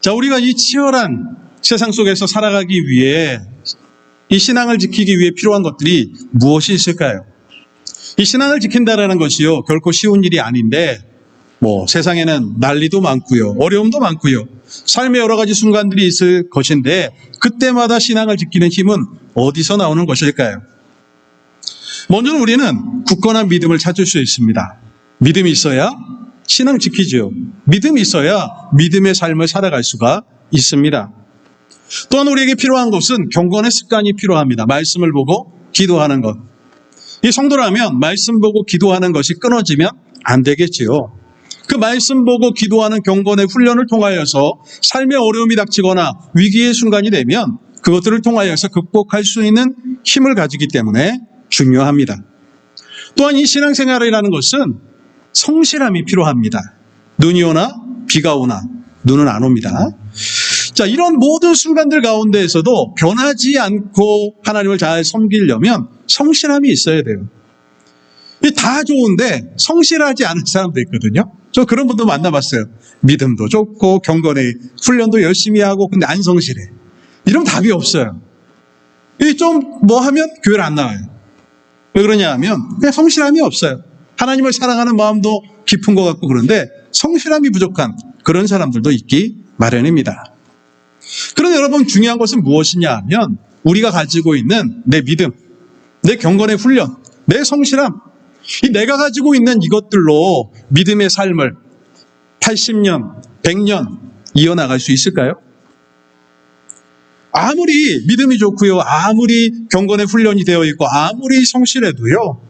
자, 우리가 이 치열한 세상 속에서 살아가기 위해 이 신앙을 지키기 위해 필요한 것들이 무엇이 있을까요? 이 신앙을 지킨다라는 것이요, 결코 쉬운 일이 아닌데, 세상에는 난리도 많고요, 어려움도 많고요, 삶의 여러 가지 순간들이 있을 것인데, 그때마다 신앙을 지키는 힘은 어디서 나오는 것일까요? 먼저는 우리는 굳건한 믿음을 찾을 수 있습니다. 믿음이 있어야 신앙 지키죠. 믿음이 있어야 믿음의 삶을 살아갈 수가 있습니다. 또한 우리에게 필요한 것은 경건의 습관이 필요합니다. 말씀을 보고 기도하는 것. 이 성도라면 말씀 보고 기도하는 것이 끊어지면 안 되겠지요. 그 말씀 보고 기도하는 경건의 훈련을 통하여서 삶의 어려움이 닥치거나 위기의 순간이 되면 그것들을 통하여서 극복할 수 있는 힘을 가지기 때문에 중요합니다. 또한 이 신앙생활이라는 것은 성실함이 필요합니다. 눈이 오나 비가 오나 눈은 안 옵니다. 자, 이런 모든 순간들 가운데에서도 변하지 않고 하나님을 잘 섬기려면 성실함이 있어야 돼요. 다 좋은데 성실하지 않은 사람도 있거든요. 저 그런 분도 만나봤어요. 믿음도 좋고 경건의 훈련도 열심히 하고 근데 안 성실해. 이러면 답이 없어요. 좀 하면 교회를 안 나와요. 왜 그러냐 하면 그냥 성실함이 없어요. 하나님을 사랑하는 마음도 깊은 것 같고 그런데 성실함이 부족한 그런 사람들도 있기 마련입니다. 그런데 여러분, 중요한 것은 무엇이냐 하면 우리가 가지고 있는 내 믿음, 내 경건의 훈련, 내 성실함, 이 내가 가지고 있는 이것들로 믿음의 삶을 80년, 100년 이어나갈 수 있을까요? 아무리 믿음이 좋고요, 아무리 경건의 훈련이 되어 있고 아무리 성실해도요,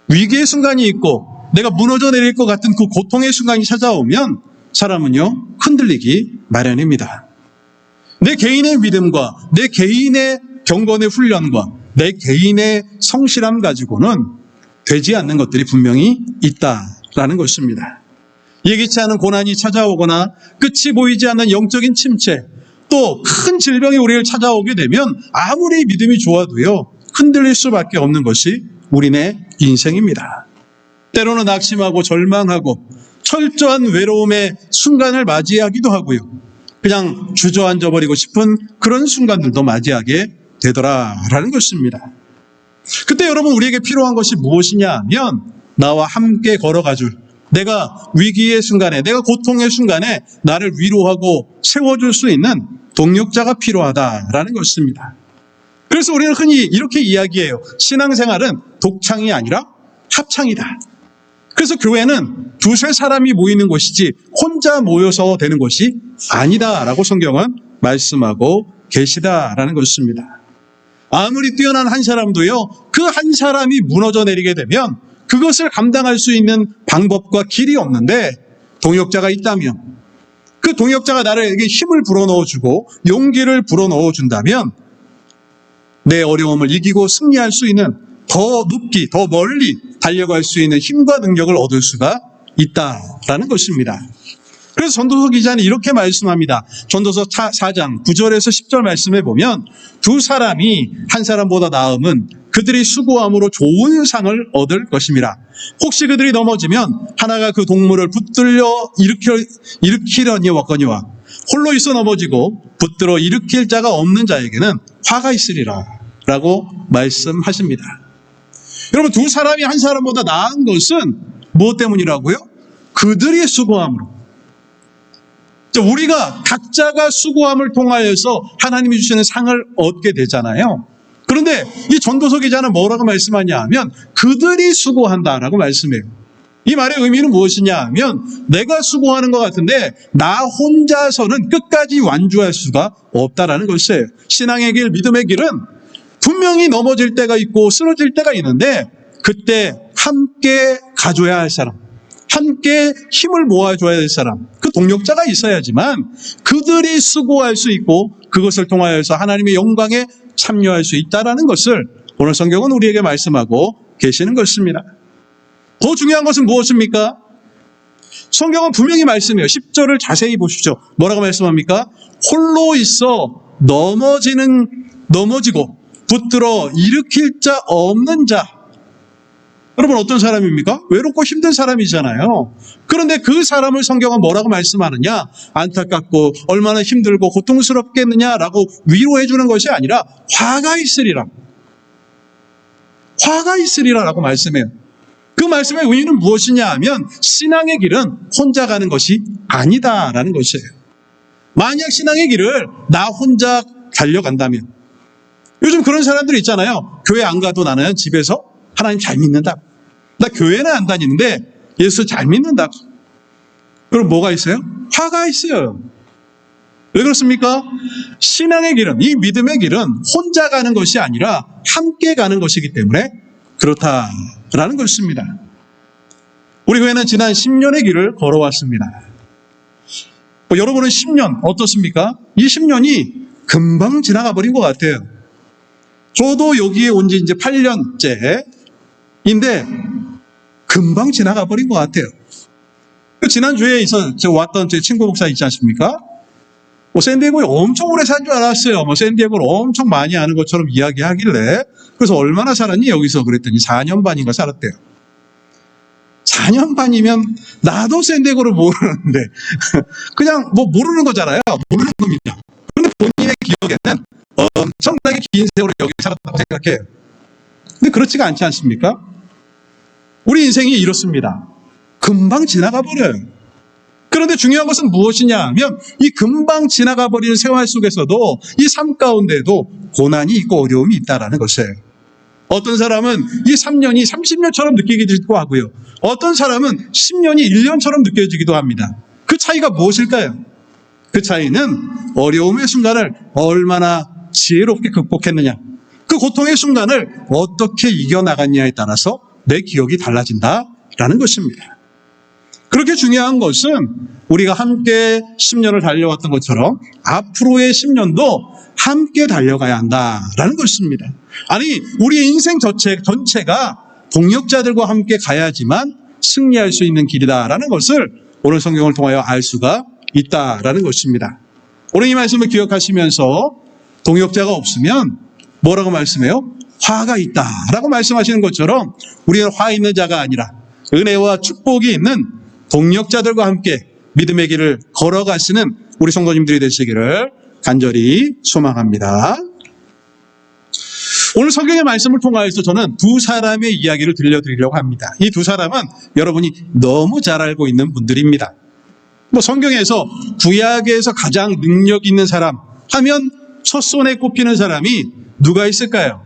위기의 순간이 있고 내가 무너져 내릴 것 같은 그 고통의 순간이 찾아오면 사람은요, 흔들리기 마련입니다. 내 개인의 믿음과 내 개인의 경건의 훈련과 내 개인의 성실함 가지고는 되지 않는 것들이 분명히 있다라는 것입니다. 예기치 않은 고난이 찾아오거나 끝이 보이지 않는 영적인 침체, 또 큰 질병이 우리를 찾아오게 되면 아무리 믿음이 좋아도요, 흔들릴 수밖에 없는 것이 우리네 인생입니다. 때로는 낙심하고 절망하고 철저한 외로움의 순간을 맞이하기도 하고요, 그냥 주저앉아 버리고 싶은 그런 순간들도 맞이하게 되더라라는 것입니다. 그때 여러분, 우리에게 필요한 것이 무엇이냐 하면 나와 함께 걸어가줄, 내가 위기의 순간에, 내가 고통의 순간에 나를 위로하고 세워줄 수 있는 동력자가 필요하다라는 것입니다. 그래서 우리는 흔히 이렇게 이야기해요. 신앙생활은 독창이 아니라 합창이다. 그래서 교회는 두세 사람이 모이는 곳이지 혼자 모여서 되는 것이 아니다라고 성경은 말씀하고 계시다라는 것입니다. 아무리 뛰어난 한 사람도요, 그 한 사람이 무너져 내리게 되면 그것을 감당할 수 있는 방법과 길이 없는데, 동역자가 있다면, 그 동역자가 나에게 힘을 불어넣어주고 용기를 불어넣어준다면 내 어려움을 이기고 승리할 수 있는, 더 높이 더 멀리 달려갈 수 있는 힘과 능력을 얻을 수가 있다라는 것입니다. 그래서 전도서 기자는 이렇게 말씀합니다. 전도서 4장 9절에서 10절 말씀에 보면 두 사람이 한 사람보다 나음은 그들이 수고함으로 좋은 상을 얻을 것입니다. 혹시 그들이 넘어지면 하나가 그 동물을 붙들려 일으키려니와 홀로 있어 넘어지고 붙들어 일으킬 자가 없는 자에게는 화가 있으리라 라고 말씀하십니다. 여러분, 두 사람이 한 사람보다 나은 것은 무엇 때문이라고요? 그들이 수고함으로. 우리가 각자가 수고함을 통하여서 하나님이 주시는 상을 얻게 되잖아요. 그런데 이 전도서 기자는 뭐라고 말씀하냐 하면 그들이 수고한다라고 말씀해요. 이 말의 의미는 무엇이냐 하면 내가 수고하는 것 같은데 나 혼자서는 끝까지 완주할 수가 없다라는 것이에요. 신앙의 길, 믿음의 길은 분명히 넘어질 때가 있고 쓰러질 때가 있는데 그때 함께 가줘야 할 사람, 함께 힘을 모아줘야 할 사람, 그 동력자가 있어야지만 그들이 수고할 수 있고 그것을 통하여서 하나님의 영광에 참여할 수 있다는 것을 오늘 성경은 우리에게 말씀하고 계시는 것입니다. 더 중요한 것은 무엇입니까? 성경은 분명히 말씀해요. 10절을 자세히 보십시오. 뭐라고 말씀합니까? 홀로 있어 넘어지고 붙들어 일으킬 자 없는 자. 여러분 어떤 사람입니까? 외롭고 힘든 사람이잖아요. 그런데 그 사람을 성경은 뭐라고 말씀하느냐? 안타깝고 얼마나 힘들고 고통스럽겠느냐라고 위로해 주는 것이 아니라 화가 있으리라. 화가 있으리라라고 말씀해요. 그 말씀의 의미는 무엇이냐 하면 신앙의 길은 혼자 가는 것이 아니다라는 것이에요. 만약 신앙의 길을 나 혼자 달려간다면, 요즘 그런 사람들 있잖아요. 교회 안 가도 나는 집에서 하나님 잘 믿는다. 나 교회는 안 다니는데 예수 잘 믿는다. 그럼 뭐가 있어요? 화가 있어요. 왜 그렇습니까? 신앙의 길은, 이 믿음의 길은 혼자 가는 것이 아니라 함께 가는 것이기 때문에 그렇다라는 것입니다. 우리 교회는 지난 10년의 길을 걸어왔습니다. 여러분은 10년 어떻습니까? 이 10년이 금방 지나가 버린 것 같아요. 저도 여기에 온 지 이제 8년째인데 금방 지나가 버린 것 같아요. 지난주에 왔던 제 친구 목사 있지 않습니까? 샌디에고에 엄청 오래 산 줄 알았어요. 샌디에고를 엄청 많이 아는 것처럼 이야기하길래, 그래서 얼마나 살았니? 여기서 그랬더니 4년 반인가 살았대요. 4년 반이면 나도 샌디에고를 모르는데 그냥 모르는 거잖아요. 모르는 겁니다. 그런데 본인의 기억에는 엄청나게 긴 세월을 여기 살았다고 생각해요. 근데 그렇지가 않지 않습니까? 우리 인생이 이렇습니다. 금방 지나가 버려요. 그런데 중요한 것은 무엇이냐 하면 이 금방 지나가 버리는 생활 속에서도 이 삶 가운데도 고난이 있고 어려움이 있다는 것이에요. 어떤 사람은 이 3년이 30년처럼 느끼기도 하고요. 어떤 사람은 10년이 1년처럼 느껴지기도 합니다. 그 차이가 무엇일까요? 그 차이는 어려움의 순간을 얼마나 지혜롭게 극복했느냐, 그 고통의 순간을 어떻게 이겨나갔냐에 따라서 내 기억이 달라진다라는 것입니다. 그렇게 중요한 것은 우리가 함께 10년을 달려왔던 것처럼 앞으로의 10년도 함께 달려가야 한다라는 것입니다. 아니, 우리 인생 전체가 동역자들과 함께 가야지만 승리할 수 있는 길이다라는 것을 오늘 성경을 통하여 알 수가 있다라는 것입니다. 오늘 이 말씀을 기억하시면서 동역자가 없으면 뭐라고 말씀해요? 화가 있다라고 말씀하시는 것처럼 우리는 화 있는 자가 아니라 은혜와 축복이 있는 동역자들과 함께 믿음의 길을 걸어가시는 우리 성도님들이 되시기를 간절히 소망합니다. 오늘 성경의 말씀을 통하여서 저는 두 사람의 이야기를 들려드리려고 합니다. 이 두 사람은 여러분이 너무 잘 알고 있는 분들입니다. 성경에서 구약에서 가장 능력 있는 사람 하면 첫 손에 꼽히는 사람이 누가 있을까요?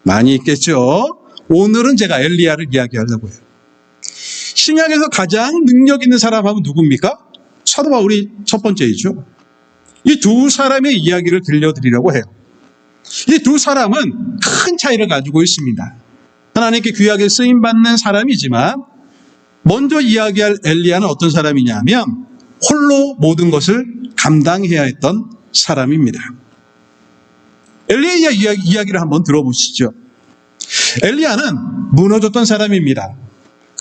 많이 있겠죠. 오늘은 제가 엘리야를 이야기하려고 해요. 신약에서 가장 능력 있는 사람 하면 누굽니까? 사도 바울이 첫 번째이죠. 이 두 사람의 이야기를 들려드리려고 해요. 이 두 사람은 큰 차이를 가지고 있습니다. 하나님께 귀하게 쓰임받는 사람이지만 먼저 이야기할 엘리야는 어떤 사람이냐면 홀로 모든 것을 감당해야 했던 사람입니다. 엘리야 이야기를 한번 들어보시죠. 엘리야는 무너졌던 사람입니다.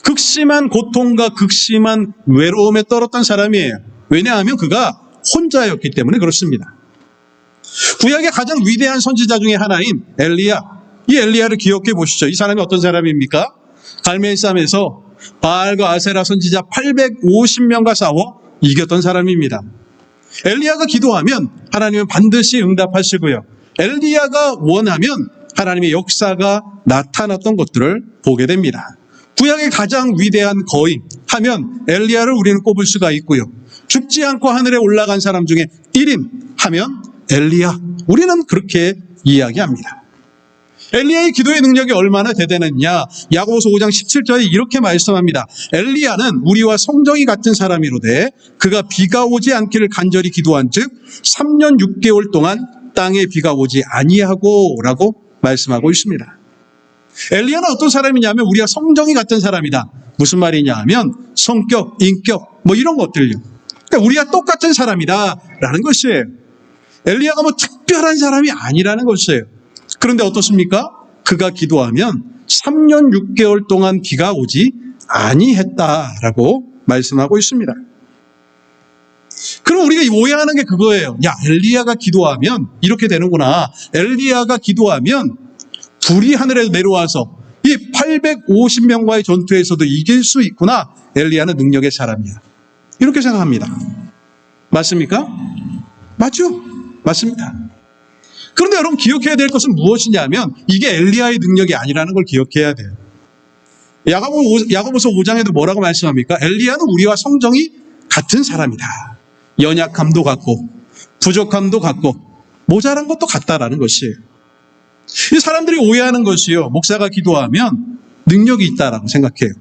극심한 고통과 극심한 외로움에 떨었던 사람이에요. 왜냐하면 그가 혼자였기 때문에 그렇습니다. 구약의 가장 위대한 선지자 중에 하나인 엘리야, 이 엘리야를 기억해 보시죠. 이 사람이 어떤 사람입니까? 갈멜산에서 바알과 아세라 선지자 850명과 싸워 이겼던 사람입니다. 엘리야가 기도하면 하나님은 반드시 응답하시고요. 엘리야가 원하면 하나님의 역사가 나타났던 것들을 보게 됩니다. 구약의 가장 위대한 거인 하면 엘리야를 우리는 꼽을 수가 있고요. 죽지 않고 하늘에 올라간 사람 중에 1인 하면 엘리야, 우리는 그렇게 이야기합니다. 엘리야의 기도의 능력이 얼마나 대단했냐, 야고보서 5장 17절에 이렇게 말씀합니다. 엘리야는 우리와 성정이 같은 사람이로되 그가 비가 오지 않기를 간절히 기도한 즉 3년 6개월 동안 땅에 비가 오지 아니하고 라고 말씀하고 있습니다. 엘리야는 어떤 사람이냐면 우리가 성정이 같은 사람이다. 무슨 말이냐 하면 성격, 인격 이런 것들요. 그러니까 우리가 똑같은 사람이다 라는 것이에요. 엘리야가 특별한 사람이 아니라는 것이에요. 그런데 어떻습니까? 그가 기도하면 3년 6개월 동안 비가 오지 아니했다라고 말씀하고 있습니다. 그럼 우리가 오해하는 게 그거예요. 야, 엘리야가 기도하면 이렇게 되는구나. 엘리야가 기도하면 불이 하늘에서 내려와서 이 850명과의 전투에서도 이길 수 있구나. 엘리야는 능력의 사람이야. 이렇게 생각합니다. 맞습니까? 맞죠? 맞습니다. 그런데 여러분 기억해야 될 것은 무엇이냐면 이게 엘리야의 능력이 아니라는 걸 기억해야 돼요. 야고보서 5장에도 뭐라고 말씀합니까? 엘리야는 우리와 성정이 같은 사람이다. 연약함도 같고 부족함도 같고 모자란 것도 같다라는 것이에요. 이 사람들이 오해하는 것이요. 목사가 기도하면 능력이 있다라고 생각해요.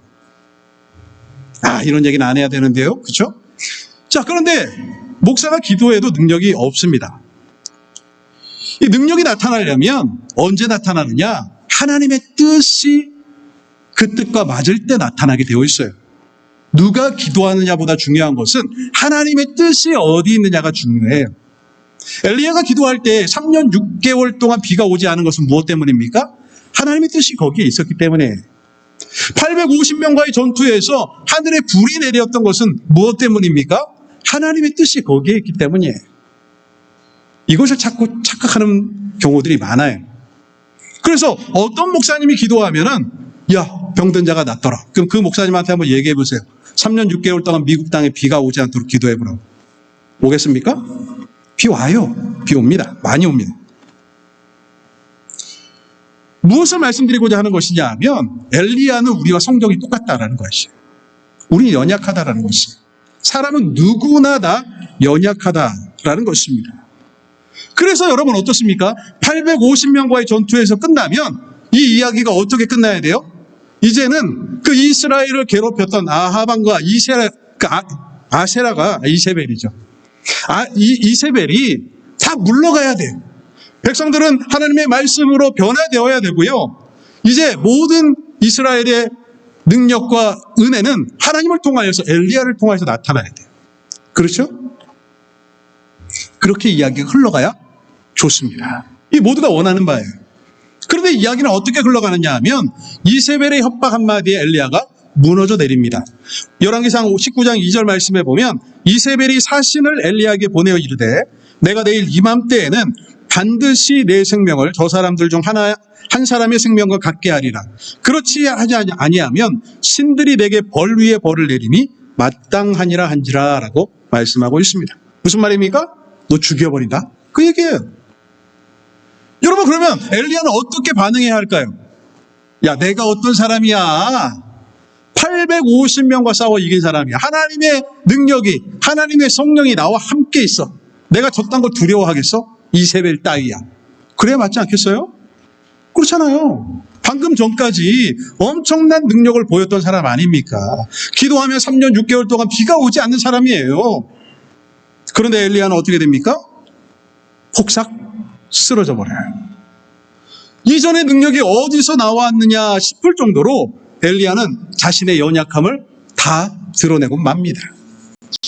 이런 얘기는 안 해야 되는데요. 그렇죠? 자, 그런데 목사가 기도해도 능력이 없습니다. 이 능력이 나타나려면 언제 나타나느냐? 하나님의 뜻이 그 뜻과 맞을 때 나타나게 되어 있어요. 누가 기도하느냐보다 중요한 것은 하나님의 뜻이 어디 있느냐가 중요해요. 엘리야가 기도할 때 3년 6개월 동안 비가 오지 않은 것은 무엇 때문입니까? 하나님의 뜻이 거기에 있었기 때문에. 850명과의 전투에서 하늘에 불이 내렸던 것은 무엇 때문입니까? 하나님의 뜻이 거기에 있기 때문이에요. 이것을 자꾸 착각하는 경우들이 많아요. 그래서 어떤 목사님이 기도하면은 병든 자가 낫더라. 그럼 그 목사님한테 한번 얘기해 보세요. 3년 6개월 동안 미국 땅에 비가 오지 않도록 기도해 보라고. 오겠습니까? 비 와요. 비 옵니다. 많이 옵니다. 무엇을 말씀드리고자 하는 것이냐 하면 엘리야는 우리와 성정이 똑같다라는 것이에요. 우리는 연약하다라는 것이에요. 사람은 누구나 다 연약하다라는 것입니다. 그래서 여러분 어떻습니까? 850명과의 전투에서 끝나면 이 이야기가 어떻게 끝나야 돼요? 이제는 그 이스라엘을 괴롭혔던 아하방과 아세라가 이세벨이죠. 이세벨이 다 물러가야 돼요. 백성들은 하나님의 말씀으로 변화되어야 되고요. 이제 모든 이스라엘의 능력과 은혜는 하나님을 통하여서 엘리야를 통하여서 나타나야 돼요. 그렇죠? 그렇게 이야기가 흘러가야 좋습니다. 이 모두가 원하는 바예요. 그런데 이야기는 어떻게 흘러가느냐 하면 이세벨의 협박 한마디에 엘리야가 무너져 내립니다. 열왕기상 19장 2절 말씀에 보면 이세벨이 사신을 엘리야에게 보내어 이르되 내가 내일 이맘때에는 반드시 내 생명을 저 사람들 중 한 사람의 생명과 같게 하리라. 그렇지 하지 아니하면 신들이 내게 벌 위에 벌을 내림이 마땅하니라 한지라 라고 말씀하고 있습니다. 무슨 말입니까? 너 죽여버린다. 그 얘기예요. 여러분 그러면 엘리야는 어떻게 반응해야 할까요? 내가 어떤 사람이야. 850명과 싸워 이긴 사람이야. 하나님의 능력이 하나님의 성령이 나와 함께 있어. 내가 저딴 걸 두려워하겠어? 이세벨 따위야. 그래야 맞지 않겠어요? 그렇잖아요. 방금 전까지 엄청난 능력을 보였던 사람 아닙니까? 기도하면 3년 6개월 동안 비가 오지 않는 사람이에요. 그런데 엘리야는 어떻게 됩니까? 폭삭 쓰러져 버려요. 이전의 능력이 어디서 나왔느냐 싶을 정도로 엘리야는 자신의 연약함을 다 드러내고 맙니다.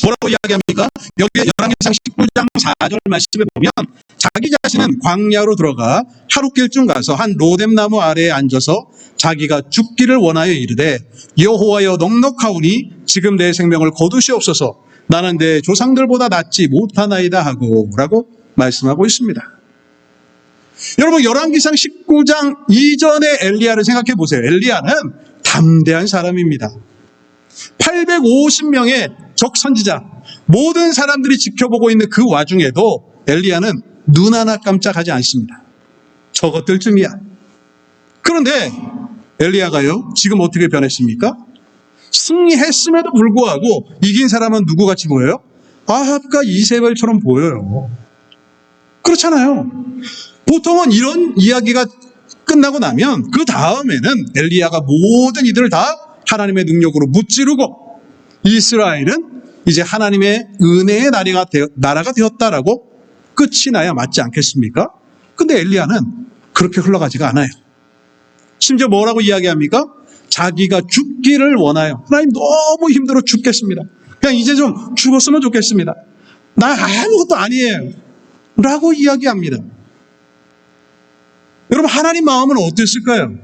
뭐라고 이야기합니까? 여기 열왕기상 19장 4절 말씀에 보면 자기 자신은 광야로 들어가 하룻길쯤 가서 한 로뎀나무 아래에 앉아서 자기가 죽기를 원하여 이르되 여호와여 넉넉하오니 지금 내 생명을 거두시옵소서 나는 내 조상들보다 낫지 못하나이다 하고 라고 말씀하고 있습니다. 여러분 열왕기상 19장 이전의 엘리야를 생각해 보세요. 엘리야는 담대한 사람입니다. 850명의 적선지자 모든 사람들이 지켜보고 있는 그 와중에도 엘리야는 눈 하나 깜짝하지 않습니다. 저것들쯤이야. 그런데 엘리야가요 지금 어떻게 변했습니까? 승리했음에도 불구하고 이긴 사람은 누구같이 보여요? 아합과 이세벨처럼 보여요. 그렇잖아요. 보통은 이런 이야기가 끝나고 나면 그 다음에는 엘리야가 모든 이들을 다 하나님의 능력으로 무찌르고 이스라엘은 이제 하나님의 은혜의 나라가 되었다라고 끝이 나야 맞지 않겠습니까? 근데 엘리야는 그렇게 흘러가지가 않아요. 심지어 뭐라고 이야기합니까? 자기가 죽기를 원해요. 하나님 너무 힘들어 죽겠습니다. 그냥 이제 좀 죽었으면 좋겠습니다. 나 아무것도 아니에요. 라고 이야기합니다. 여러분 하나님 마음은 어땠을까요?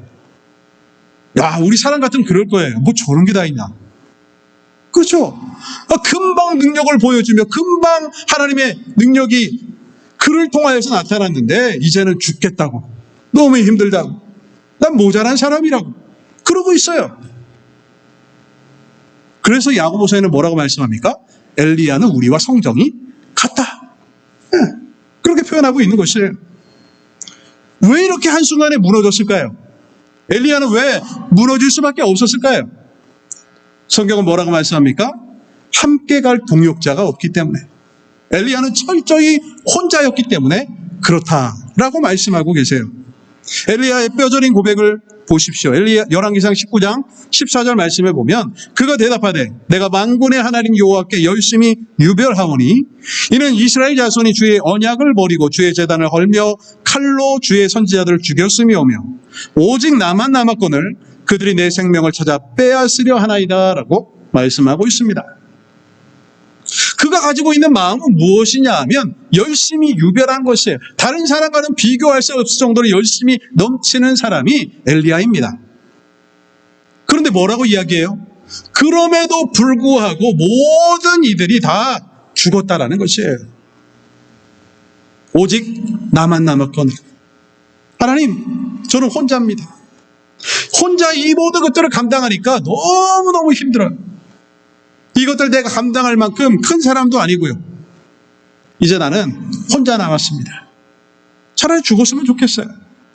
우리 사람 같으면 그럴 거예요. 뭐 저런 게 다 있냐. 그렇죠? 금방 능력을 보여주며 금방 하나님의 능력이 그를 통하여서 나타났는데 이제는 죽겠다고. 너무 힘들다고. 난 모자란 사람이라고. 그러고 있어요. 그래서 야고보서에는 뭐라고 말씀합니까? 엘리야는 우리와 성정이 같다. 그렇게 표현하고 있는 것이에요. 왜 이렇게 한순간에 무너졌을까요? 엘리야는 왜 무너질 수밖에 없었을까요? 성경은 뭐라고 말씀합니까? 함께 갈 동역자가 없기 때문에. 엘리야는 철저히 혼자였기 때문에 그렇다라고 말씀하고 계세요. 엘리야의 뼈저린 고백을 보십시오. 엘리야 열왕기상 19장 14절 말씀에 보면 그가 대답하되 내가 만군의 하나님 여호와께 열심히 유별하오니 이는 이스라엘 자손이 주의 언약을 버리고 주의 제단을 헐며 칼로 주의 선지자들을 죽였음이오며 오직 나만 남았거늘 그들이 내 생명을 찾아 빼앗으려 하나이다 라고 말씀하고 있습니다. 그가 가지고 있는 마음은 무엇이냐 하면 열심히 유별한 것이에요. 다른 사람과는 비교할 수 없을 정도로 열심히 넘치는 사람이 엘리야입니다. 그런데 뭐라고 이야기해요? 그럼에도 불구하고 모든 이들이 다 죽었다라는 것이에요. 오직 나만 남았거늘. 하나님, 저는 혼자입니다. 혼자 이 모든 것들을 감당하니까 너무너무 힘들어요. 이것들 내가 감당할 만큼 큰 사람도 아니고요. 이제 나는 혼자 남았습니다. 차라리 죽었으면 좋겠어요.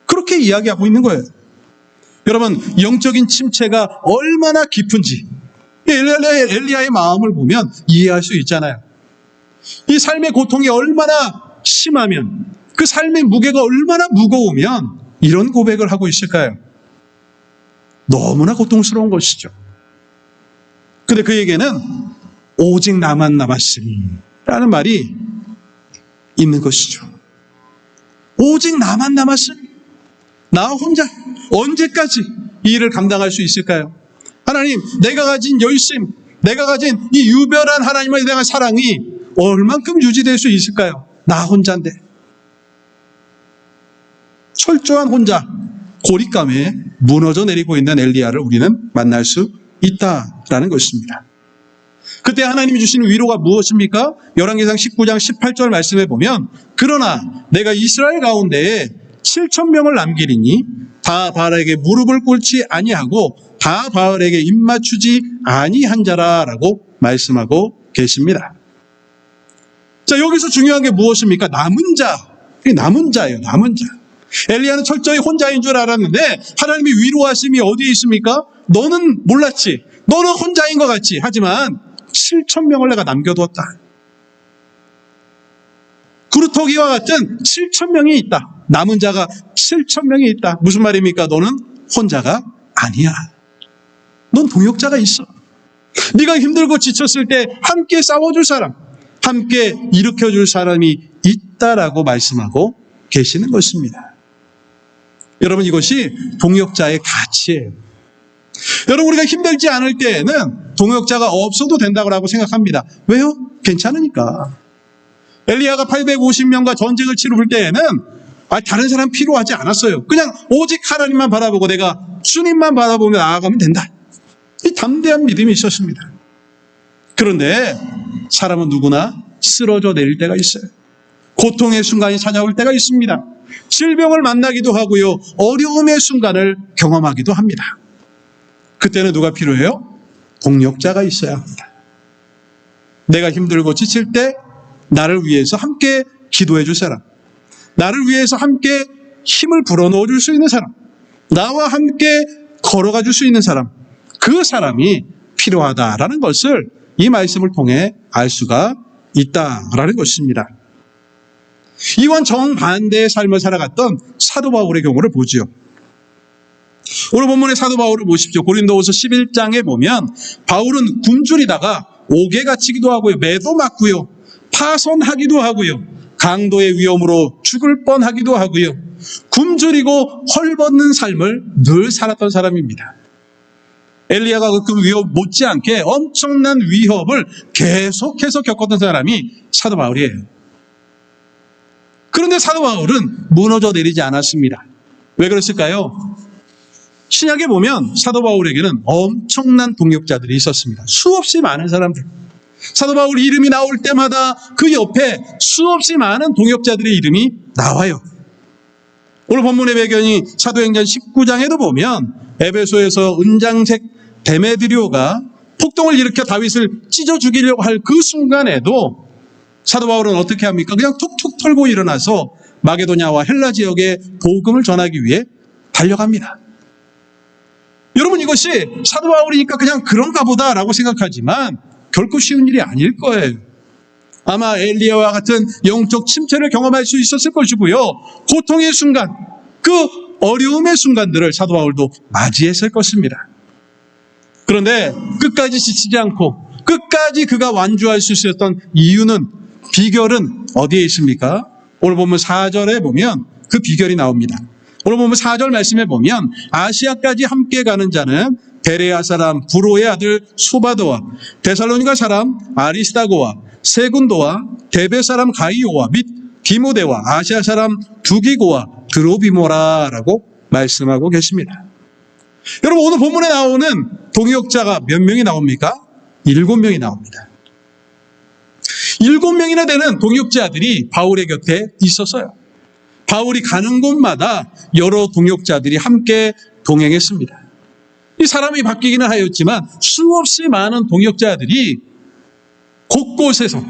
그렇게 이야기하고 있는 거예요. 여러분, 영적인 침체가 얼마나 깊은지 엘리야의 마음을 보면 이해할 수 있잖아요. 이 삶의 고통이 얼마나 심하면, 그 삶의 무게가 얼마나 무거우면 이런 고백을 하고 있을까요? 너무나 고통스러운 것이죠. 근데 그에게는 오직 나만 남았으니 라는 말이 있는 것이죠. 오직 나만 남았으니, 나 혼자 언제까지 이 일을 감당할 수 있을까요? 하나님, 내가 가진 열심, 내가 가진 이 유별한 하나님에 대한 사랑이 얼만큼 유지될 수 있을까요? 나 혼자인데. 철저한 혼자, 고립감에 무너져 내리고 있는 엘리야를 우리는 만날 수 있다라는 것입니다. 그때 하나님이 주시는 위로가 무엇입니까? 열왕기상 19장 18절 말씀에 보면 그러나 내가 이스라엘 가운데에 7,000명을 남기리니 다 바알에게 무릎을 꿇지 아니하고 다 바알에게 입맞추지 아니한 자라라고 말씀하고 계십니다. 자, 여기서 중요한 게 무엇입니까? 남은 자. 남은 자예요. 남은 자. 엘리야는 철저히 혼자인 줄 알았는데 하나님의 위로하심이 어디에 있습니까? 너는 몰랐지. 너는 혼자인 것 같지. 하지만 7,000명을 내가 남겨두었다. 구루터기와 같은 7,000명이 있다. 남은 자가 7,000명이 있다. 무슨 말입니까? 너는 혼자가 아니야. 넌 동역자가 있어. 네가 힘들고 지쳤을 때 함께 싸워줄 사람, 함께 일으켜줄 사람이 있다라고 말씀하고 계시는 것입니다. 여러분, 이것이 동역자의 가치예요. 여러분, 우리가 힘들지 않을 때에는 동역자가 없어도 된다고 생각합니다. 왜요? 괜찮으니까. 엘리야가 850명과 전쟁을 치를 때에는 다른 사람 필요하지 않았어요. 그냥 오직 하나님만 바라보고 내가 주님만 바라보며 나아가면 된다. 이 담대한 믿음이 있었습니다. 그런데 사람은 누구나 쓰러져 내릴 때가 있어요. 고통의 순간이 찾아올 때가 있습니다. 질병을 만나기도 하고요. 어려움의 순간을 경험하기도 합니다. 그때는 누가 필요해요? 동역자가 있어야 합니다. 내가 힘들고 지칠 때 나를 위해서 함께 기도해 줄 사람, 나를 위해서 함께 힘을 불어넣어 줄 수 있는 사람, 나와 함께 걸어가 줄 수 있는 사람, 그 사람이 필요하다라는 것을 이 말씀을 통해 알 수가 있다라는 것입니다. 이와 정반대의 삶을 살아갔던 사도 바울의 경우를 보지요. 오늘 본문의 사도 바울을 보십시오. 고린도후서 11장에 보면 바울은 굶주리다가 옥에 갇히기도 하고요, 매도 맞고요, 파손하기도 하고요, 강도의 위험으로 죽을 뻔하기도 하고요, 굶주리고 헐벗는 삶을 늘 살았던 사람입니다. 엘리야가 그 위협 못지않게 엄청난 위협을 계속해서 겪었던 사람이 사도 바울이에요. 그런데 사도 바울은 무너져 내리지 않았습니다. 왜 그랬을까요? 신약에 보면 사도 바울에게는 엄청난 동역자들이 있었습니다. 수없이 많은 사람들. 사도 바울 이름이 나올 때마다 그 옆에 수없이 많은 동역자들의 이름이 나와요. 오늘 본문의 배경이 사도행전 19장에도 보면 에베소에서 은장색 데메드리오가 폭동을 일으켜 다윗을 찢어 죽이려고 할 그 순간에도 사도 바울은 어떻게 합니까? 그냥 툭툭 털고 일어나서 마게도냐와 헬라 지역에 복음을 전하기 위해 달려갑니다. 여러분, 이것이 사도 바울이니까 그냥 그런가 보다라고 생각하지만 결코 쉬운 일이 아닐 거예요. 아마 엘리야와 같은 영적 침체를 경험할 수 있었을 것이고요. 고통의 순간, 그 어려움의 순간들을 사도 바울도 맞이했을 것입니다. 그런데 끝까지 지치지 않고 끝까지 그가 완주할 수 있었던 이유는, 비결은 어디에 있습니까? 오늘 보면 4절에 보면 그 비결이 나옵니다. 오늘 보면 4절 말씀에 보면 아시아까지 함께 가는 자는 베레아 사람 브로의 아들 소바도와 데살로니가 사람 아리스다고와 세군도와 데베 사람 가이오와 및 디모데와 아시아 사람 두기고와 드로비모라라고 말씀하고 계십니다. 여러분, 오늘 본문에 나오는 동역자가 몇 명이 나옵니까? 7명이 나옵니다. 7명이나 되는 동역자들이 바울의 곁에 있었어요. 바울이 가는 곳마다 여러 동역자들이 함께 동행했습니다. 이 사람이 바뀌기는 하였지만 수없이 많은 동역자들이 곳곳에서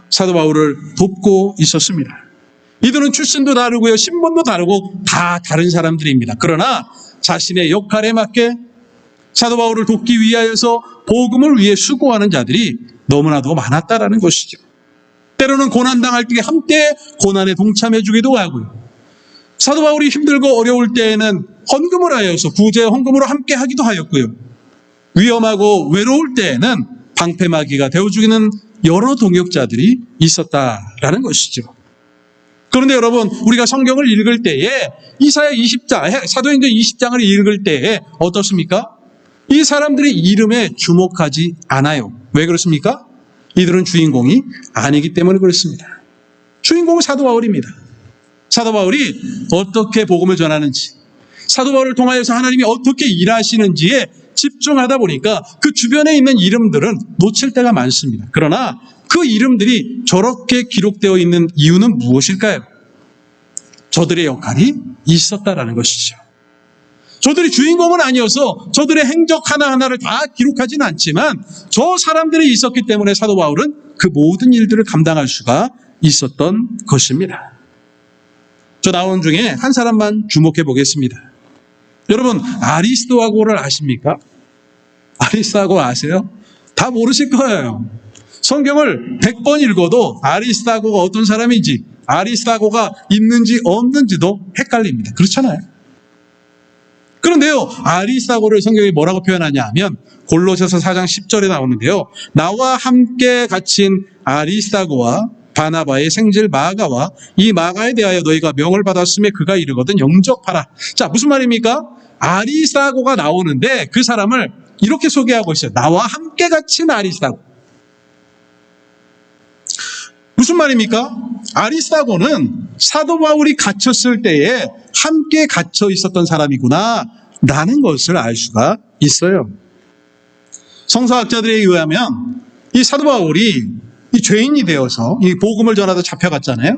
사도 바울을 돕고 있었습니다. 이들은 출신도 다르고요, 신분도 다르고 다 다른 사람들입니다. 그러나 자신의 역할에 맞게 사도 바울을 돕기 위하여서 복음을 위해 수고하는 자들이 너무나도 많았다라는 것이죠. 때로는 고난당할 때 함께 고난에 동참해주기도 하고요. 사도 바울이 힘들고 어려울 때에는 헌금을 하여서 구제 헌금으로 함께 하기도 하였고요. 위험하고 외로울 때에는 방패막이가 되어주기는 여러 동역자들이 있었다라는 것이죠. 그런데 여러분, 우리가 성경을 읽을 때에 이사야 20장, 사도행전 20장을 읽을 때에 어떻습니까? 이 사람들의 이름에 주목하지 않아요. 왜 그렇습니까? 이들은 주인공이 아니기 때문에 그렇습니다. 주인공은 사도 바울입니다. 사도 바울이 어떻게 복음을 전하는지, 사도 바울을 통하여서 하나님이 어떻게 일하시는지에 집중하다 보니까 그 주변에 있는 이름들은 놓칠 때가 많습니다. 그러나 그 이름들이 저렇게 기록되어 있는 이유는 무엇일까요? 저들의 역할이 있었다라는 것이죠. 저들이 주인공은 아니어서 저들의 행적 하나하나를 다 기록하지는 않지만 저 사람들이 있었기 때문에 사도 바울은 그 모든 일들을 감당할 수가 있었던 것입니다. 저 나온 중에 한 사람만 주목해 보겠습니다. 여러분, 아리스도하고를 아십니까? 아리스도하고 아세요? 다 모르실 거예요. 성경을 100번 읽어도 아리스도하고가 어떤 사람인지, 아리스도하고가 있는지 없는지도 헷갈립니다. 그렇잖아요. 그런데요, 아리스도하고를 성경이 뭐라고 표현하냐 하면 골로새서 4장 10절에 나오는데요. 나와 함께 갇힌 아리스도하고와 바나바의 생질 마가와 이 마가에 대하여 너희가 명을 받았음에 그가 이르거든 영접하라. 자, 무슨 말입니까? 아리스도하고가 나오는데 그 사람을 이렇게 소개하고 있어요. 나와 함께 갇힌 아리스도하고. 무슨 말입니까? 아리스도하고는 사도 바울이 갇혔을 때에 함께 갇혀 있었던 사람이구나 라는 것을 알 수가 있어요. 성서학자들에 의하면 이 사도 바울이 이 죄인이 되어서 이 복음을 전하다 잡혀갔잖아요.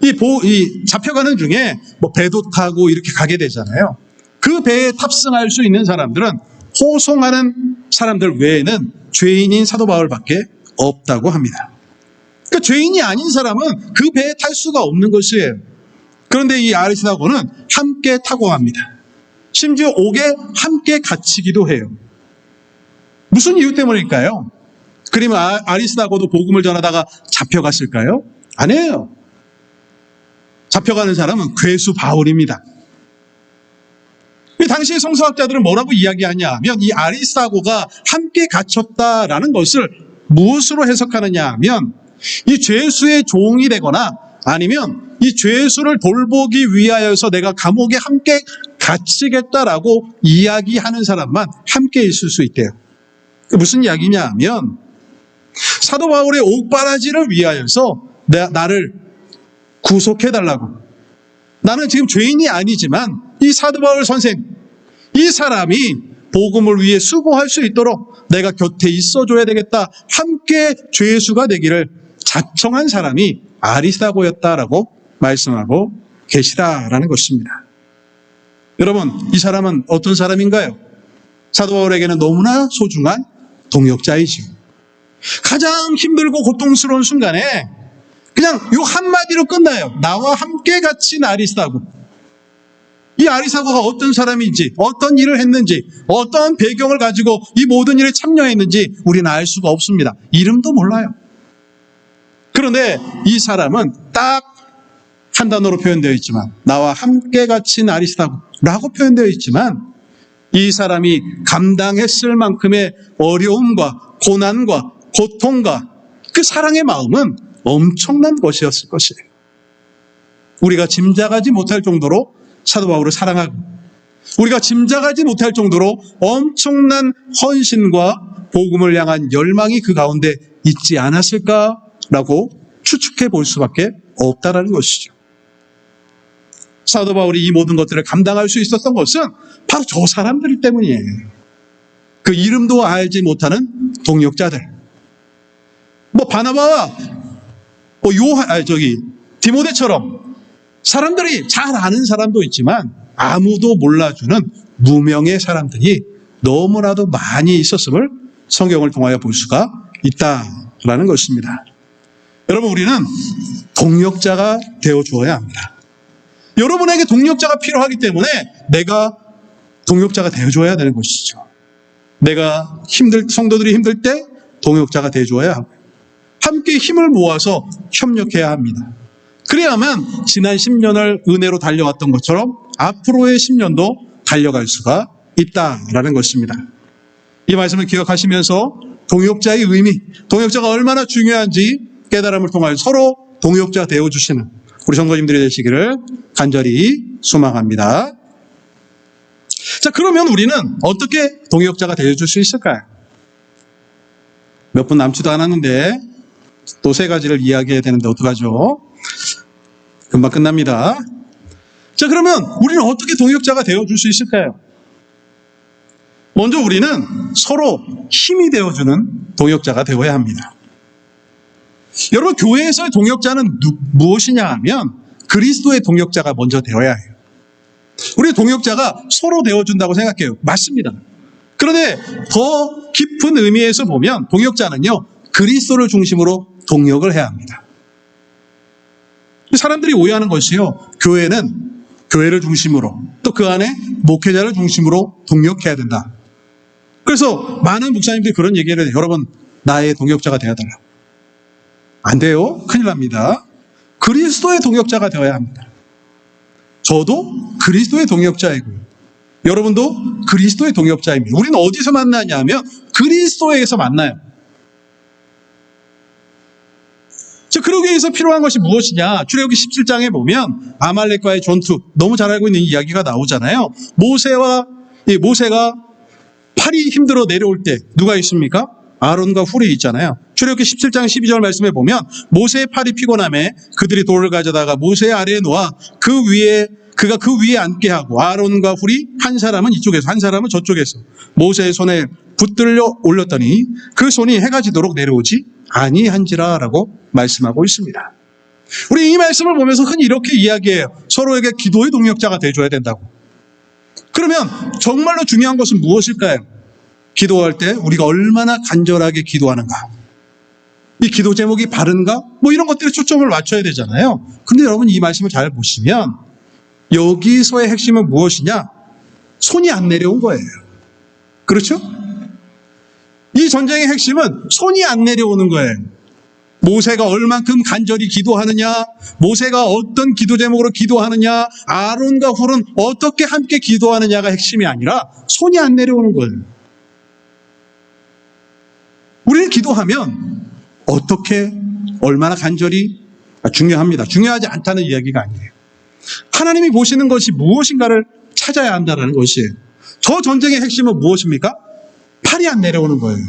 이 잡혀가는 중에 뭐 배도 타고 이렇게 가게 되잖아요. 그 배에 탑승할 수 있는 사람들은 호송하는 사람들 외에는 죄인인 사도 바울밖에 없다고 합니다. 그러니까 죄인이 아닌 사람은 그 배에 탈 수가 없는 것이에요. 그런데 이 아리스도하고는 함께 타고 갑니다. 심지어 옥에 함께 갇히기도 해요. 무슨 이유 때문일까요? 그러면 아리스도하고도 복음을 전하다가 잡혀갔을까요? 아니에요. 잡혀가는 사람은 괴수 바울입니다. 당시의 성서학자들은 뭐라고 이야기하냐 하면 이 아리스도하고가 함께 갇혔다라는 것을 무엇으로 해석하느냐 하면 이 죄수의 종이 되거나 아니면 이 죄수를 돌보기 위하여서 내가 감옥에 함께 갇히겠다라고 이야기하는 사람만 함께 있을 수 있대요. 무슨 이야기냐 하면 사도 바울의 옥바라지를 위하여서 나를 구속해달라고. 나는 지금 죄인이 아니지만 이 사도 바울 선생, 이 사람이 복음을 위해 수고할 수 있도록 내가 곁에 있어줘야 되겠다. 함께 죄수가 되기를 자청한 사람이 아리스도하고였다라고 말씀하고 계시다라는 것입니다. 여러분, 이 사람은 어떤 사람인가요? 사도 바울에게는 너무나 소중한 동역자이죠. 가장 힘들고 고통스러운 순간에 그냥 요 한마디로 끝나요. 나와 함께 갇힌 아리스다고. 이 아리스다고가 어떤 사람인지, 어떤 일을 했는지, 어떤 배경을 가지고 이 모든 일에 참여했는지 우리는 알 수가 없습니다. 이름도 몰라요. 그런데 이 사람은 딱 한 단어로 표현되어 있지만, 나와 함께 갇힌 아리스다고라고 표현되어 있지만, 이 사람이 감당했을 만큼의 어려움과 고난과 고통과 그 사랑의 마음은 엄청난 것이었을 것이에요. 우리가 짐작하지 못할 정도로 사도 바울을 사랑하고, 우리가 짐작하지 못할 정도로 엄청난 헌신과 복음을 향한 열망이 그 가운데 있지 않았을까라고 추측해 볼 수밖에 없다라는 것이죠. 사도 바울이 이 모든 것들을 감당할 수 있었던 것은 바로 저 사람들 때문이에요. 그 이름도 알지 못하는 동역자들. 바나바와 디모데처럼 사람들이 잘 아는 사람도 있지만 아무도 몰라주는 무명의 사람들이 너무나도 많이 있었음을 성경을 통하여 볼 수가 있다라는 것입니다. 여러분, 우리는 동역자가 되어주어야 합니다. 여러분에게 동역자가 필요하기 때문에 내가 동역자가 되어줘야 되는 것이죠. 내가 성도들이 힘들 때 동역자가 되어줘야 하고, 함께 힘을 모아서 협력해야 합니다. 그래야만 지난 10년을 은혜로 달려왔던 것처럼 앞으로의 10년도 달려갈 수가 있다라는 것입니다. 이 말씀을 기억하시면서 동역자의 의미, 동역자가 얼마나 중요한지 깨달음을 통하여 서로 동역자 되어주시는 우리 성도님들이 되시기를 간절히 소망합니다. 자, 그러면 우리는 어떻게 동역자가 되어줄 수 있을까요? 몇 분 남지도 않았는데 또 3가지를 이야기해야 되는데 어떡하죠? 금방 끝납니다. 자, 그러면 우리는 어떻게 동역자가 되어줄 수 있을까요? 먼저 우리는 서로 힘이 되어주는 동역자가 되어야 합니다. 여러분, 교회에서의 동역자는 무엇이냐 하면 그리스도의 동역자가 먼저 되어야 해요. 우리 동역자가 서로 되어준다고 생각해요. 맞습니다. 그런데 더 깊은 의미에서 보면 동역자는요, 그리스도를 중심으로 동역을 해야 합니다. 사람들이 오해하는 것이요, 교회는 교회를 중심으로 또 그 안에 목회자를 중심으로 동역해야 된다. 그래서 많은 목사님들이 그런 얘기를 해요. 여러분, 나의 동역자가 되어달라. 안 돼요. 큰일 납니다. 그리스도의 동역자가 되어야 합니다. 저도 그리스도의 동역자이고요. 여러분도 그리스도의 동역자입니다. 우리는 어디서 만나냐 하면 그리스도에게서 만나요. 자, 그러기 위해서 필요한 것이 무엇이냐? 출애굽기 17장에 보면 아말렉과의 전투, 너무 잘 알고 있는 이야기가 나오잖아요. 모세가 팔이 힘들어 내려올 때 누가 있습니까? 아론과 훌이 있잖아요. 출애굽기 17장 12절 말씀에 보면 모세의 팔이 피곤함에 그들이 돌을 가져다가 모세 아래에 놓아 그가 그 위에 앉게 하고 아론과 훌이 한 사람은 이쪽에서 한 사람은 저쪽에서 모세의 손에 붙들려 올렸더니 그 손이 해가 지도록 내려오지 아니한지라 라고 말씀하고 있습니다. 우리 이 말씀을 보면서 흔히 이렇게 이야기해요. 서로에게 기도의 동역자가 되어줘야 된다고. 그러면 정말로 중요한 것은 무엇일까요? 기도할 때 우리가 얼마나 간절하게 기도하는가, 이 기도 제목이 바른가, 이런 것들에 초점을 맞춰야 되잖아요. 근데 여러분, 이 말씀을 잘 보시면 여기서의 핵심은 무엇이냐? 손이 안 내려온 거예요. 그렇죠? 이 전쟁의 핵심은 손이 안 내려오는 거예요. 모세가 얼만큼 간절히 기도하느냐, 모세가 어떤 기도 제목으로 기도하느냐, 아론과 훌은 어떻게 함께 기도하느냐가 핵심이 아니라 손이 안 내려오는 거예요. 우리는 기도하면 어떻게, 얼마나 간절히 중요합니다. 중요하지 않다는 이야기가 아니에요. 하나님이 보시는 것이 무엇인가를 찾아야 한다는 것이에요. 저 전쟁의 핵심은 무엇입니까? 팔이 안 내려오는 거예요.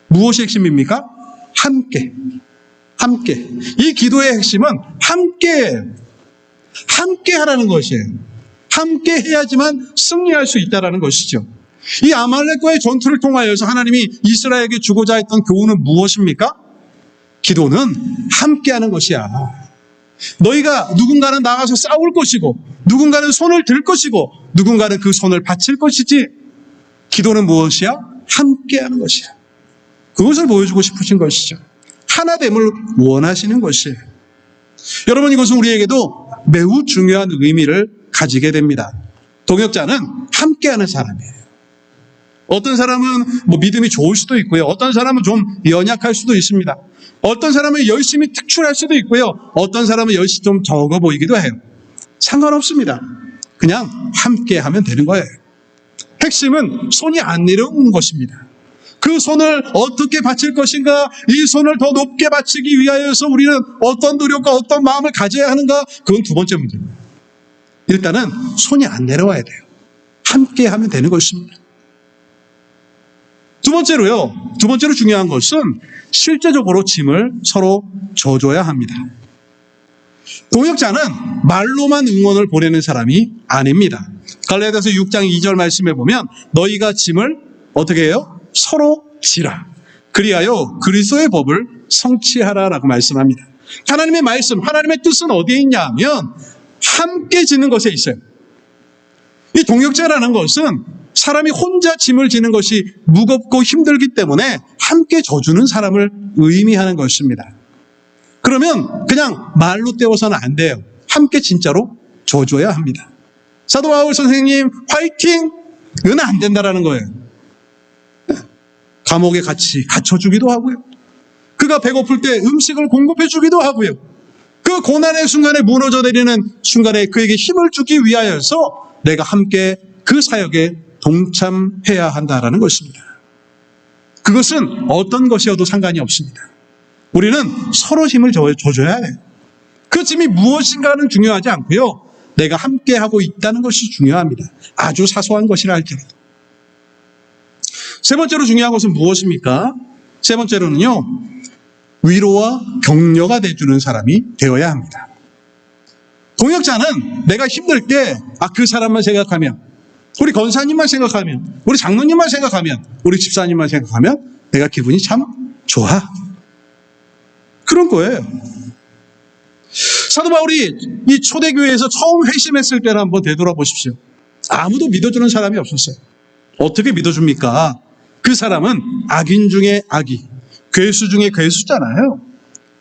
무엇이 핵심입니까? 함께. 이 기도의 핵심은 함께 하라는 것이에요. 함께 해야지만 승리할 수 있다는 것이죠. 이 아말렉과의 전투를 통하여서 하나님이 이스라엘에게 주고자 했던 교훈은 무엇입니까? 기도는 함께하는 것이야. 너희가 누군가는 나가서 싸울 것이고, 누군가는 손을 들 것이고, 누군가는 그 손을 바칠 것이지, 기도는 무엇이야? 함께하는 것이야. 그것을 보여주고 싶으신 것이죠. 하나됨을 원하시는 것이에요. 여러분, 이것은 우리에게도 매우 중요한 의미를 가지게 됩니다. 동역자는 함께하는 사람이에요. 어떤 사람은 믿음이 좋을 수도 있고요. 어떤 사람은 좀 연약할 수도 있습니다. 어떤 사람은 열심히 특출할 수도 있고요. 어떤 사람은 열심히 좀 적어 보이기도 해요. 상관없습니다. 그냥 함께하면 되는 거예요. 핵심은 손이 안 내려오는 것입니다. 그 손을 어떻게 바칠 것인가, 이 손을 더 높게 바치기 위하여서 우리는 어떤 노력과 어떤 마음을 가져야 하는가, 그건 두 번째 문제입니다. 일단은 손이 안 내려와야 돼요. 함께 하면 되는 것입니다. 두 번째로 중요한 것은 실제적으로 짐을 서로 져줘야 합니다. 동역자는 말로만 응원을 보내는 사람이 아닙니다. 갈라디아서 6장 2절 말씀에 보면 너희가 짐을 어떻게 해요? 서로 지라. 그리하여 그리스도의 법을 성취하라라고 말씀합니다. 하나님의 말씀, 하나님의 뜻은 어디에 있냐 하면 함께 지는 것에 있어요. 이 동역자라는 것은 사람이 혼자 짐을 지는 것이 무겁고 힘들기 때문에 함께 져주는 사람을 의미하는 것입니다. 그러면 그냥 말로 때워서는 안 돼요. 함께 진짜로 져줘야 합니다. 사도 바울 선생님 화이팅은 안 된다라는 거예요. 감옥에 같이 갇혀주기도 하고요. 그가 배고플 때 음식을 공급해주기도 하고요. 그 고난의 순간에 무너져 내리는 순간에 그에게 힘을 주기 위하여서 내가 함께 그 사역에 동참해야 한다라는 것입니다. 그것은 어떤 것이어도 상관이 없습니다. 우리는 서로 힘을 줘줘야 해요. 그 짐이 무엇인가는 중요하지 않고요. 내가 함께하고 있다는 것이 중요합니다. 아주 사소한 것이라 할지라도. 세 번째로 중요한 것은 무엇입니까? 세 번째로는요, 위로와 격려가 돼주는 사람이 되어야 합니다. 동역자는 내가 힘들 때 그 사람만 생각하면, 우리 권사님만 생각하면, 우리 장로님만 생각하면, 우리 집사님만 생각하면 내가 기분이 참 좋아. 그런 거예요. 사도 바울이 이 초대교회에서 처음 회심했을 때를 한번 되돌아보십시오. 아무도 믿어주는 사람이 없었어요. 어떻게 믿어줍니까? 그 사람은 악인 중에 악이, 괴수 중에 괴수잖아요.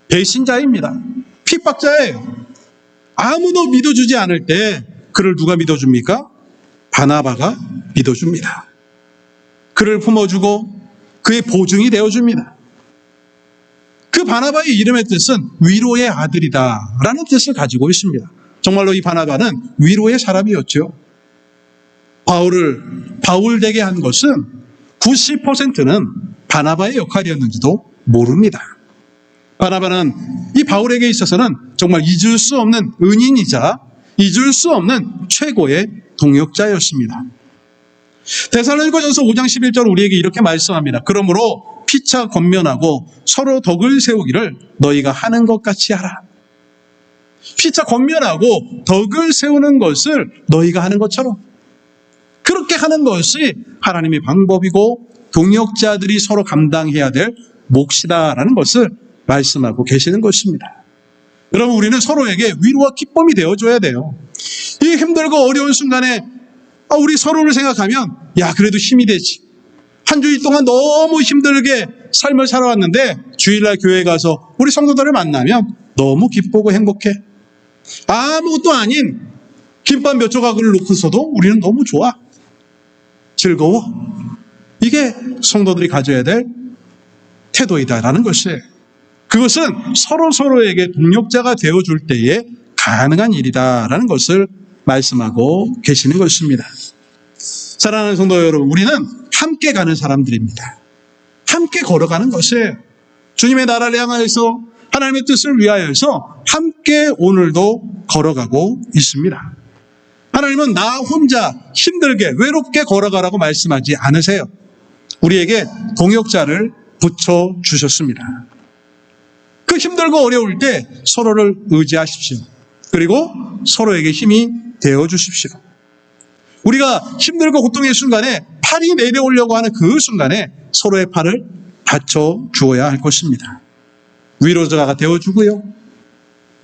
배신자입니다. 핍박자예요. 아무도 믿어주지 않을 때 그를 누가 믿어줍니까? 바나바가 믿어줍니다. 그를 품어주고 그의 보증이 되어줍니다. 그 바나바의 이름의 뜻은 위로의 아들이다 라는 뜻을 가지고 있습니다. 정말로 이 바나바는 위로의 사람이었죠. 바울 되게 한 것은 90%는 바나바의 역할이었는지도 모릅니다. 바나바는 이 바울에게 있어서는 정말 잊을 수 없는 은인이자 잊을 수 없는 최고의 동역자였습니다. 데살로니가전서 5장 11절 우리에게 이렇게 말씀합니다. 그러므로 피차 권면하고 서로 덕을 세우기를 너희가 하는 것 같이 하라. 피차 권면하고 덕을 세우는 것을 너희가 하는 것처럼 그렇게 하는 것이 하나님의 방법이고 동역자들이 서로 감당해야 될 몫이다라는 것을 말씀하고 계시는 것입니다. 여러분, 우리는 서로에게 위로와 기쁨이 되어줘야 돼요. 이 힘들고 어려운 순간에 우리 서로를 생각하면 그래도 힘이 되지. 한 주일 동안 너무 힘들게 삶을 살아왔는데 주일날 교회에 가서 우리 성도들을 만나면 너무 기쁘고 행복해. 아무것도 아닌 김밥 몇 조각을 놓고서도 우리는 너무 좋아. 즐거워. 이게 성도들이 가져야 될 태도이다라는 것이에요. 그것은 서로에게 동역자가 되어줄 때에 가능한 일이다라는 것을 말씀하고 계시는 것입니다. 사랑하는 성도 여러분, 우리는 함께 가는 사람들입니다. 함께 걸어가는 것이에요. 주님의 나라를 향하여서 하나님의 뜻을 위하여서 함께 오늘도 걸어가고 있습니다. 하나님은 나 혼자 힘들게 외롭게 걸어가라고 말씀하지 않으세요. 우리에게 동역자를 붙여주셨습니다. 그 힘들고 어려울 때 서로를 의지하십시오. 그리고 서로에게 힘이 되어주십시오. 우리가 힘들고 고통의 순간에 팔이 내려오려고 하는 그 순간에 서로의 팔을 받쳐주어야 할 것입니다. 위로자가 되어주고요.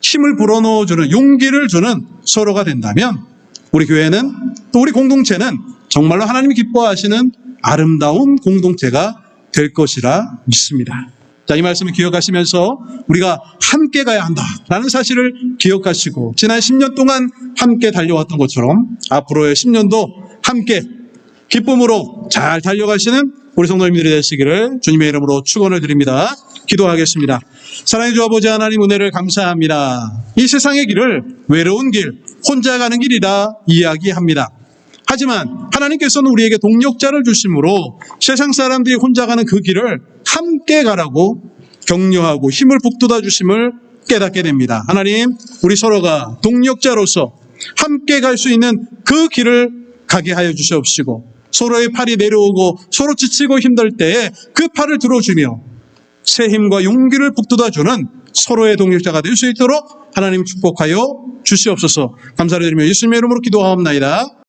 힘을 불어넣어주는, 용기를 주는 서로가 된다면 우리 교회는 또 우리 공동체는 정말로 하나님이 기뻐하시는 아름다운 공동체가 될 것이라 믿습니다. 자, 이 말씀을 기억하시면서 우리가 함께 가야 한다라는 사실을 기억하시고 지난 10년 동안 함께 달려왔던 것처럼 앞으로의 10년도 함께 기쁨으로 잘 달려가시는 우리 성도님들이 되시기를 주님의 이름으로 축원을 드립니다. 기도하겠습니다. 사랑의 주 아버지 하나님, 은혜를 감사합니다. 이 세상의 길을 외로운 길, 혼자 가는 길이라 이야기합니다. 하지만 하나님께서는 우리에게 동력자를 주심으로 세상 사람들이 혼자 가는 그 길을 함께 가라고 격려하고 힘을 북돋아 주심을 깨닫게 됩니다. 하나님, 우리 서로가 동력자로서 함께 갈 수 있는 그 길을 가게 하여 주시옵시고, 서로의 팔이 내려오고 서로 지치고 힘들 때에 그 팔을 들어주며 새 힘과 용기를 북돋아주는 서로의 동력자가 될 수 있도록 하나님 축복하여 주시옵소서. 감사를 드리며 예수님의 이름으로 기도하옵나이다.